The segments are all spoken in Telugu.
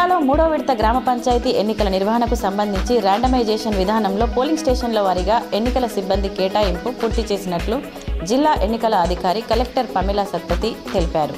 జిల్లాలో 3వ విడత గ్రామ పంచాయతీ ఎన్నికల నిర్వహణకు సంబంధించి ర్యాండమైజేషన్ విధానంలో పోలింగ్ స్టేషన్ల వారీగా ఎన్నికల సిబ్బంది కేటాయింపు పూర్తి చేసినట్లు జిల్లా ఎన్నికల అధికారి కలెక్టర్ పమిలా సత్పతి తెలిపారు.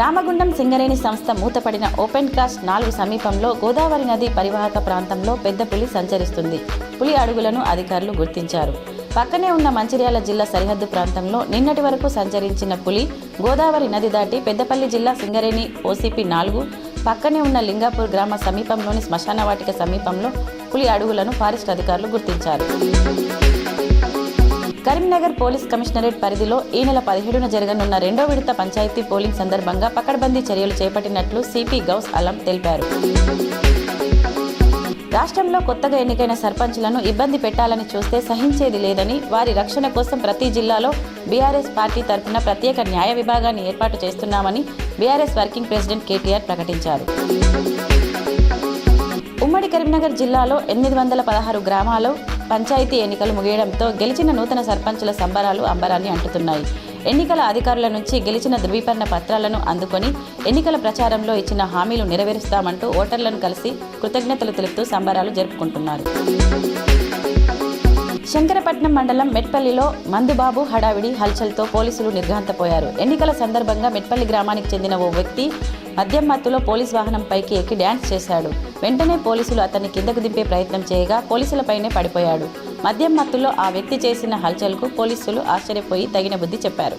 రామగుండం సింగరేణి సంస్థ మూతపడిన ఓపెన్ కాస్ట్ 4 సమీపంలో గోదావరి నది పరివాహక ప్రాంతంలో పెద్ద పులి సంచరిస్తుంది. పులి అడుగులను అధికారులు గుర్తించారు. పక్కనే ఉన్న మంచిర్యాల జిల్లా సరిహద్దు ప్రాంతంలో నిన్నటి వరకు సంచరించిన పులి గోదావరి నది దాటి పెద్దపల్లి జిల్లా సింగరేణి ఓసీపీ 4 పక్కనే ఉన్న లింగాపూర్ గ్రామ సమీపంలోని శ్మశాన వాటిక సమీపంలో పులి అడుగులను ఫారెస్ట్ అధికారులు గుర్తించారు. కరీంనగర్ పోలీస్ కమిషనరేట్ పరిధిలో ఈ నెల 17న జరగనున్న 2వ విడత పంచాయతీ పోలింగ్ సందర్భంగా పకడ్బందీ చర్యలు చేపట్టినట్లు సిపి గౌస్ అలం తెలిపారు. రాష్ట్రంలో కొత్తగా ఎన్నికైన సర్పంచ్లను ఇబ్బంది పెట్టాలని చూస్తే సహించేది లేదని, వారి రక్షణ కోసం ప్రతి జిల్లాలో బీఆర్ఎస్ పార్టీ తరఫున ప్రత్యేక న్యాయ విభాగాన్ని ఏర్పాటు చేస్తున్నామని బీఆర్ఎస్ వర్కింగ్ ప్రెసిడెంట్ కేటీఆర్ ప్రకటించారు. ఉమ్మడి కరీంనగర్ జిల్లాలో 816 గ్రామాల్లో పంచాయతీ ఎన్నికలు ముగియడంతో గెలిచిన నూతన సర్పంచుల సంబరాలు అంబరాన్ని అంటుతున్నాయి. ఎన్నికల అధికారుల నుంచి గెలిచిన ధృవీకరణ పత్రాలను అందుకొని ఎన్నికల ప్రచారంలో ఇచ్చిన హామీలు నెరవేరుస్తామంటూ ఓటర్లను కలిసి కృతజ్ఞతలు తెలుపుతూ సంబరాలు జరుపుకుంటున్నారు. శంకరపట్నం మండలం మెట్పల్లిలో మందుబాబు హడావిడి హల్చల్తో పోలీసులు నిర్ఘాంతపోయారు. ఎన్నికల సందర్భంగా మెట్పల్లి గ్రామానికి చెందిన ఓ వ్యక్తి మద్యం మత్తులో పోలీస్ వాహనంపైకి ఎక్కి డ్యాన్స్ చేశాడు. వెంటనే పోలీసులు అతన్ని కిందకు దింపే ప్రయత్నం చేయగా పోలీసులపైనే పడిపోయాడు. మద్యం మత్తులో ఆ వ్యక్తి చేసిన హల్చల్కు పోలీసులు ఆశ్చర్యపోయి తగిన బుద్ధి చెప్పారు.